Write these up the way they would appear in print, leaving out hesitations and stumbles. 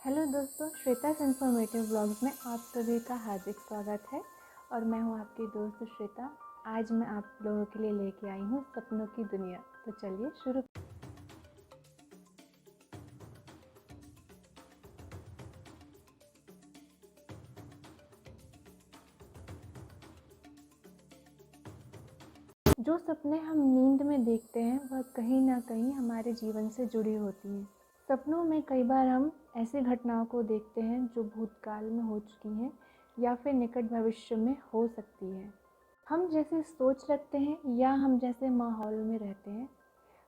Hello दोस्तों, श्वेता's informative blogs में आप सभी का हार्दिक स्वागत है। और मैं हूं आपकी दोस्त श्वेता। आज मैं आप लोगों के लिए लेके आई हूं सपनों की दुनिया। तो चलिए शुरू। जो सपने हम नींद में देखते हैं वह कहीं ना कहीं हमारे जीवन से जुड़ी होती हैं। सपनों में कई बार हम ऐसी घटनाओं को देखते हैं जो भूतकाल में हो चुकी हैं या फिर निकट भविष्य में हो सकती है। हम जैसी सोच रखते हैं या हम जैसे माहौल में रहते हैं,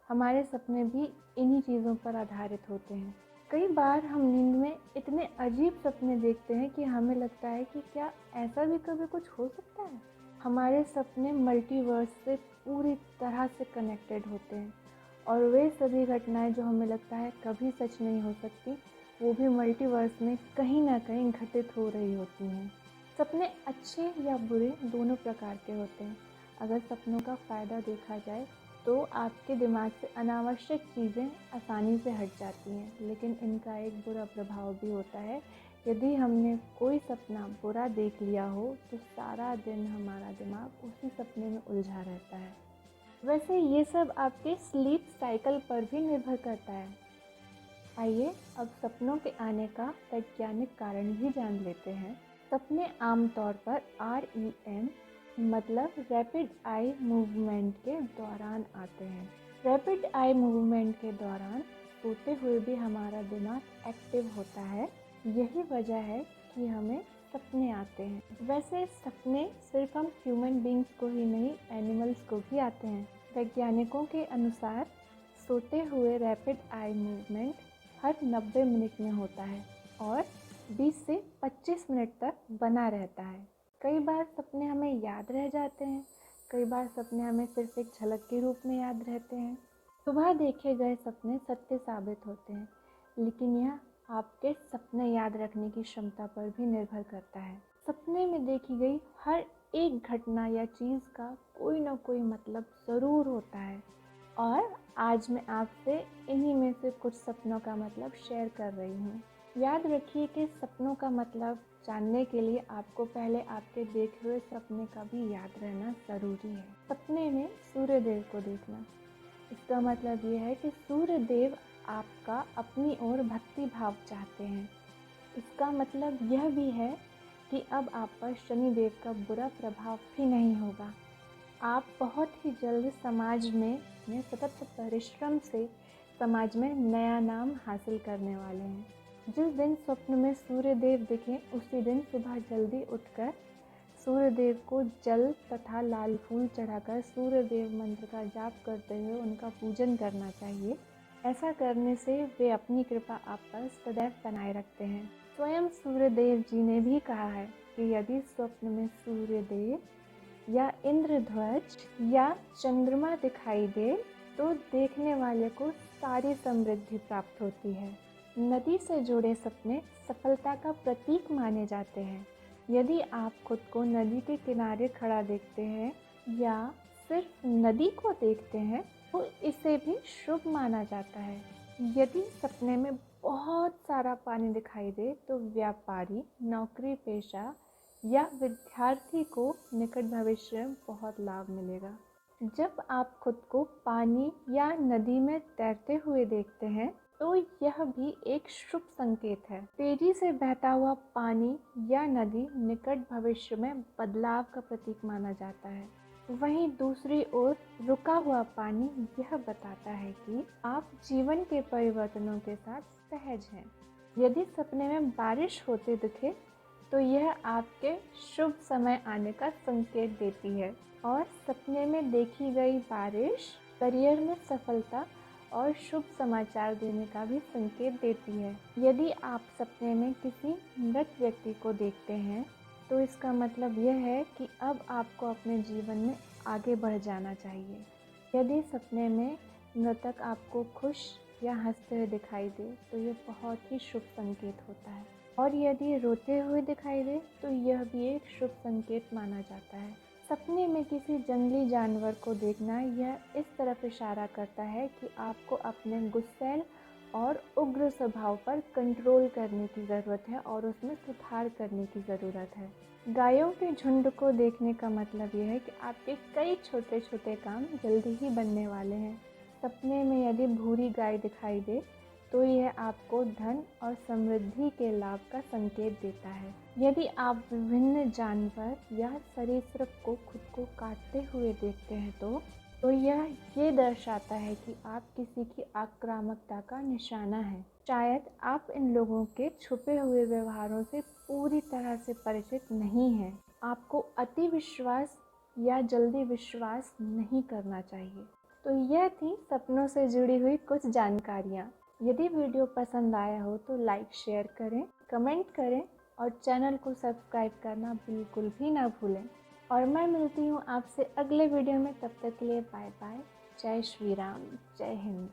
हमारे सपने भी इन्हीं चीज़ों पर आधारित होते हैं। कई बार हम नींद में इतने अजीब सपने देखते हैं कि हमें लगता है कि क्या ऐसा भी कभी कुछ हो सकता है। हमारे सपने मल्टीवर्स से पूरी तरह से कनेक्टेड होते हैं और वे सभी घटनाएं जो हमें लगता है कभी सच नहीं हो सकती, वो भी मल्टीवर्स में कहीं ना कहीं घटित हो रही होती हैं। सपने अच्छे या बुरे दोनों प्रकार के होते हैं। अगर सपनों का फ़ायदा देखा जाए तो आपके दिमाग से अनावश्यक चीज़ें आसानी से हट जाती हैं, लेकिन इनका एक बुरा प्रभाव भी होता है। यदि हमने कोई सपना बुरा देख लिया हो तो सारा दिन हमारा दिमाग उसी सपने में उलझा रहता है। वैसे ये सब आपके स्लीप साइकिल पर भी निर्भर करता है। आइए अब सपनों के आने का वैज्ञानिक कारण भी जान लेते हैं। सपने आमतौर पर REM मतलब रैपिड आई मूवमेंट के दौरान आते हैं। रैपिड आई मूवमेंट के दौरान सोते हुए भी हमारा दिमाग एक्टिव होता है। यही वजह है कि हमें सपने आते हैं। वैसे सपने सिर्फ हम ह्यूमन बींग्स को ही नहीं, एनिमल्स को भी आते हैं। वैज्ञानिकों के अनुसार सोते हुए रैपिड आई मूवमेंट हर 90 मिनट में होता है और 20 से 25 मिनट तक बना रहता है। कई बार सपने हमें याद रह जाते हैं, कई बार सपने हमें सिर्फ एक झलक के रूप में याद रहते हैं। सुबह देखे गए सपने सत्य साबित होते हैं, लेकिन यह आपके सपने याद रखने की क्षमता पर भी निर्भर करता है। सपने में देखी गई हर एक घटना या चीज़ का कोई ना कोई मतलब ज़रूर होता है और आज मैं आपसे इन्हीं में से कुछ सपनों का मतलब शेयर कर रही हूँ। याद रखिए कि सपनों का मतलब जानने के लिए आपको पहले आपके देखे हुए सपने का भी याद रहना ज़रूरी है। सपने में सूर्य देव को देखना, इसका मतलब ये है कि सूर्य देव आपका अपनी ओर भक्ति भाव चाहते हैं। इसका मतलब यह भी है कि अब आप पर शनि देव का बुरा प्रभाव भी नहीं होगा। आप बहुत ही जल्द समाज में सतत परिश्रम से समाज में नया नाम हासिल करने वाले हैं। जिस दिन स्वप्न में सूर्य देव दिखें उसी दिन सुबह जल्दी उठकर सूर्य देव को जल तथा लाल फूल चढ़ाकर सूर्य देव मंत्र का जाप करते हुए उनका पूजन करना चाहिए। ऐसा करने से वे अपनी कृपा आप पर सदैव बनाए रखते हैं। स्वयं सूर्य देव जी ने भी कहा है कि यदि स्वप्न में सूर्य देव या इंद्रध्वज या चंद्रमा दिखाई दे तो देखने वाले को सारी समृद्धि प्राप्त होती है। नदी से जुड़े सपने सफलता का प्रतीक माने जाते हैं। यदि आप खुद को नदी के किनारे खड़ा देखते हैं या सिर्फ नदी को देखते हैं तो इसे भी शुभ माना जाता है। यदि सपने में बहुत सारा पानी दिखाई दे तो व्यापारी, नौकरी पेशा या विद्यार्थी को निकट भविष्य में बहुत लाभ मिलेगा। जब आप खुद को पानी या नदी में तैरते हुए देखते हैं तो यह भी एक शुभ संकेत है। तेजी से बहता हुआ पानी या नदी निकट भविष्य में बदलाव का प्रतीक माना जाता है। वहीं दूसरी ओर रुका हुआ पानी यह बताता है कि आप जीवन के परिवर्तनों के साथ सहज हैं। यदि सपने में बारिश होते दिखे तो यह आपके शुभ समय आने का संकेत देती है और सपने में देखी गई बारिश करियर में सफलता और शुभ समाचार देने का भी संकेत देती है। यदि आप सपने में किसी मृत व्यक्ति को देखते हैं तो इसका मतलब यह है कि अब आपको अपने जीवन में आगे बढ़ जाना चाहिए। यदि सपने में मृतक आपको खुश या हंसते हुए दिखाई दे तो यह बहुत ही शुभ संकेत होता है और यदि रोते हुए दिखाई दे तो यह भी एक शुभ संकेत माना जाता है। सपने में किसी जंगली जानवर को देखना यह इस तरफ इशारा करता है कि आपको अपने गुस्सैल और उग्र स्वभाव पर कंट्रोल करने की ज़रूरत है और उसमें सुधार करने की ज़रूरत है। गायों के झुंड को देखने का मतलब यह है कि आपके कई छोटे छोटे काम जल्दी ही बनने वाले हैं। सपने में यदि भूरी गाय दिखाई दे तो यह आपको धन और समृद्धि के लाभ का संकेत देता है। यदि आप विभिन्न जानवर या सरीसृप को खुद को काटते हुए देखते हैं तो यह ये दर्शाता है कि आप किसी की आक्रामकता का निशाना है। शायद आप इन लोगों के छुपे हुए व्यवहारों से पूरी तरह से परिचित नहीं हैं। आपको अति विश्वास या जल्दी विश्वास नहीं करना चाहिए। तो यह थी सपनों से जुड़ी हुई कुछ जानकारियाँ। यदि वीडियो पसंद आया हो तो लाइक शेयर करें, कमेंट करें और चैनल को सब्सक्राइब करना बिल्कुल भी ना भूलें। और मैं मिलती हूँ आपसे अगले वीडियो में। तब तक के लिए बाय बाय। जय श्री राम, जय हिंद।